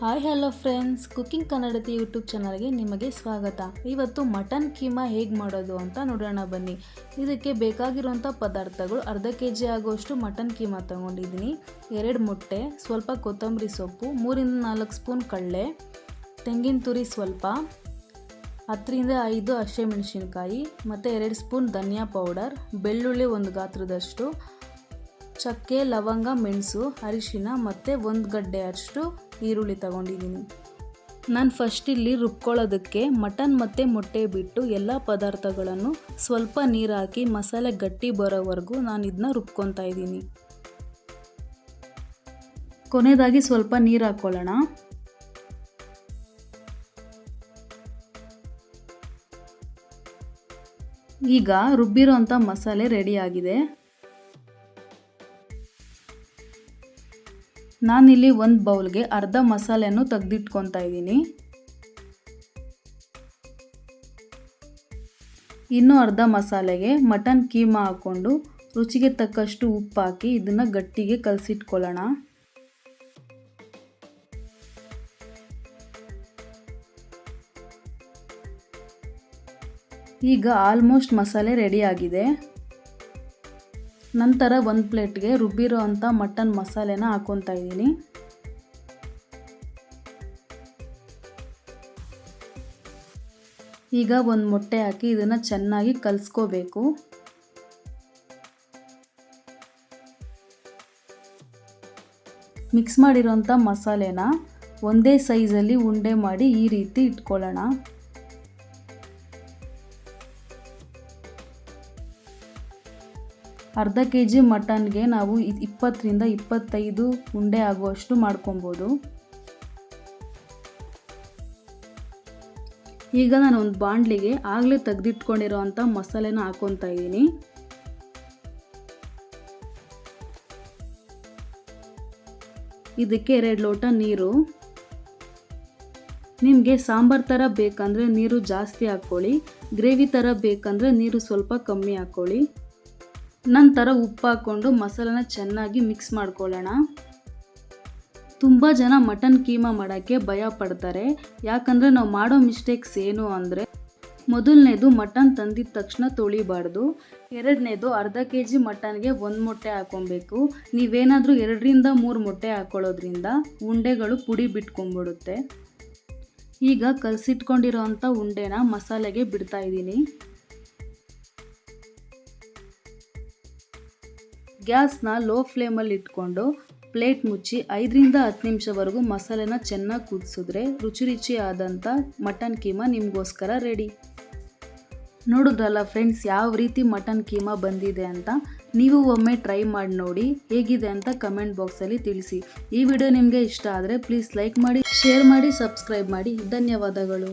Hi hello friends, cooking ಕನ್ನಡತಿ YouTube ಚಾನಲ್ಗೆ ನಿಮಗೆ ಸ್ವಾಗತ. ಇವತ್ತು ಮಟನ್ ಕೀಮಾ ಹೇಗೆ ಮಾಡೋದು ಅಂತ ನೋಡೋಣ ಬನ್ನಿ. ಇದಕ್ಕೆ ಬೇಕಾಗಿರುವಂಥ ಪದಾರ್ಥಗಳು: ಅರ್ಧ ಕೆಜಿ ಆಗುವಷ್ಟು ಮಟನ್ ಕೀಮಾ ತೊಗೊಂಡಿದ್ದೀನಿ, 2 ಮೊಟ್ಟೆ, ಸ್ವಲ್ಪ ಕೊತ್ತಂಬರಿ ಸೊಪ್ಪು, 3 ರಿಂದ 4 ಸ್ಪೂನ್ ಕಡಲೆ, ತೆಂಗಿನ ತುರಿ ಸ್ವಲ್ಪ, 10 ರಿಂದ 5 ಹಸಿಮೆಣಸಿನಕಾಯಿ ಮತ್ತು 2 ಸ್ಪೂನ್ ಧನಿಯಾ ಪೌಡರ್, ಬೆಳ್ಳುಳ್ಳಿ 1 ಗಾತ್ರದಷ್ಟು, ಚಕ್ಕೆ, ಲವಂಗ, ಮೆಣಸು, ಅರಿಶಿನ ಮತ್ತು 1 ಗಡ್ಡೆ ಅಷ್ಟು ಈರುಳ್ಳಿ ತಗೊಂಡಿದ್ದೀನಿ. ನಾನು ಫಸ್ಟ್ ಇಲ್ಲಿ ರುಬ್ಕೊಳ್ಳೋದಕ್ಕೆ ಮಟನ್ ಮತ್ತು ಮೊಟ್ಟೆ ಬಿಟ್ಟು ಎಲ್ಲ ಪದಾರ್ಥಗಳನ್ನು ಸ್ವಲ್ಪ ನೀರು ಹಾಕಿ ಮಸಾಲೆ ಗಟ್ಟಿ ಬರೋವರೆಗೂ ನಾನು ಇದನ್ನ ರುಬ್ಕೊತಾ ಇದ್ದೀನಿ. ಕೊನೆಯದಾಗಿ ಸ್ವಲ್ಪ ನೀರು ಹಾಕ್ಕೊಳ್ಳೋಣ. ಈಗ ರುಬ್ಬಿರೋಂಥ ಮಸಾಲೆ ರೆಡಿಯಾಗಿದೆ. ನಾನಿಲ್ಲಿ ಒಂದು ಬೌಲ್ಗೆ ಅರ್ಧ ಮಸಾಲೆಯನ್ನು ತೆಗೆದಿಟ್ಕೊತಾ ಇದ್ದೀನಿ. ಇನ್ನು ಅರ್ಧ ಮಸಾಲೆಗೆ ಮಟನ್ ಕೀಮಾ ಹಾಕ್ಕೊಂಡು ರುಚಿಗೆ ತಕ್ಕಷ್ಟು ಉಪ್ಪು ಹಾಕಿ ಇದನ್ನು ಗಟ್ಟಿಗೆ ಕಲಸಿಟ್ಕೊಳ್ಳೋಣ. ಈಗ ಆಲ್ಮೋಸ್ಟ್ ಮಸಾಲೆ ರೆಡಿಯಾಗಿದೆ. ನಂತರ ಒಂದು ಪ್ಲೇಟ್ಗೆ ರುಬ್ಬಿರೋ ಅಂಥ ಮಟನ್ ಮಸಾಲೆನ ಹಾಕ್ಕೊತಾ ಇದ್ದೀನಿ. ಈಗ ಒಂದು ಮೊಟ್ಟೆ ಹಾಕಿ ಇದನ್ನು ಚೆನ್ನಾಗಿ ಕಲಿಸ್ಕೋಬೇಕು. ಮಿಕ್ಸ್ ಮಾಡಿರೋಂಥ ಮಸಾಲೆನ ಒಂದೇ ಸೈಜಲ್ಲಿ ಉಂಡೆ ಮಾಡಿ ಈ ರೀತಿ ಇಟ್ಕೊಳ್ಳೋಣ. ಅರ್ಧ ಕೆಜಿ ಮಟನ್ಗೆ ನಾವು 20 ರಿಂದ 25 ಉಂಡೆ ಆಗುವಷ್ಟು ಮಾಡ್ಕೊಬೋದು. ಈಗ ನಾನು ಒಂದು ಬಾಣಲಿಗೆ ಆಗಲೇ ತೆಗೆದಿಟ್ಕೊಂಡಿರೋ ಅಂಥ ಮಸಾಲೆನ ಹಾಕ್ಕೊತಾ ಇದ್ದೀನಿ. ಇದಕ್ಕೆ 2 ಲೋಟ ನೀರು. ನಿಮಗೆ ಸಾಂಬಾರು ಥರ ಬೇಕಂದರೆ ನೀರು ಜಾಸ್ತಿ ಹಾಕ್ಕೊಳ್ಳಿ, ಗ್ರೇವಿ ಥರ ಬೇಕಂದರೆ ನೀರು ಸ್ವಲ್ಪ ಕಮ್ಮಿ ಹಾಕ್ಕೊಳ್ಳಿ. ನಂತರ ಉಪ್ಪು ಹಾಕ್ಕೊಂಡು ಮಸಾಲೆನ ಚೆನ್ನಾಗಿ ಮಿಕ್ಸ್ ಮಾಡ್ಕೊಳ್ಳೋಣ. ತುಂಬ ಜನ ಮಟನ್ ಕೀಮಾ ಮಾಡೋಕ್ಕೆ ಭಯ ಪಡ್ತಾರೆ. ಯಾಕಂದರೆ ನಾವು ಮಾಡೋ ಮಿಸ್ಟೇಕ್ಸ್ ಏನು ಅಂದರೆ, ಮೊದಲನೇದು ಮಟನ್ ತಂದಿದ ತಕ್ಷಣ ತೊಳಿಬಾರ್ದು. ಎರಡನೇದು ಅರ್ಧ ಕೆಜಿ ಮಟನ್ಗೆ 1 ಮೊಟ್ಟೆ ಹಾಕ್ಕೊಬೇಕು. ನೀವೇನಾದರೂ 2 ರಿಂದ 3 ಮೊಟ್ಟೆ ಹಾಕ್ಕೊಳ್ಳೋದ್ರಿಂದ ಉಂಡೆಗಳು ಪುಡಿ ಬಿಟ್ಕೊಂಡ್ಬಿಡುತ್ತೆ. ಈಗ ಕಲಸಿಟ್ಕೊಂಡಿರೋ ಅಂಥ ಉಂಡೆನ ಮಸಾಲೆಗೆ ಬಿಡ್ತಾ ಇದ್ದೀನಿ. ಗ್ಯಾಸ್ನ ಲೋ ಫ್ಲೇಮಲ್ಲಿ ಇಟ್ಕೊಂಡು ಪ್ಲೇಟ್ ಮುಚ್ಚಿ 5 ರಿಂದ 10 ನಿಮಿಷವರೆಗೂ ಮಸಾಲೆನ ಚೆನ್ನಾಗಿ ಕುದಿಸಿದ್ರೆ ರುಚಿ ಆದಂಥ ಮಟನ್ ಕೀಮಾ ನಿಮಗೋಸ್ಕರ ರೆಡಿ. ನೋಡಿದ್ರಲ್ಲ ಫ್ರೆಂಡ್ಸ್, ಯಾವ ರೀತಿ ಮಟನ್ ಕೀಮಾ ಬಂದಿದೆ ಅಂತ. ನೀವು ಒಮ್ಮೆ ಟ್ರೈ ಮಾಡಿ ನೋಡಿ, ಹೇಗಿದೆ ಅಂತ ಕಮೆಂಟ್ ಬಾಕ್ಸಲ್ಲಿ ತಿಳಿಸಿ. ಈ ವಿಡಿಯೋ ನಿಮಗೆ ಇಷ್ಟ ಆದರೆ ಪ್ಲೀಸ್ ಲೈಕ್ ಮಾಡಿ, ಶೇರ್ ಮಾಡಿ, ಸಬ್ಸ್ಕ್ರೈಬ್ ಮಾಡಿ. ಧನ್ಯವಾದಗಳು.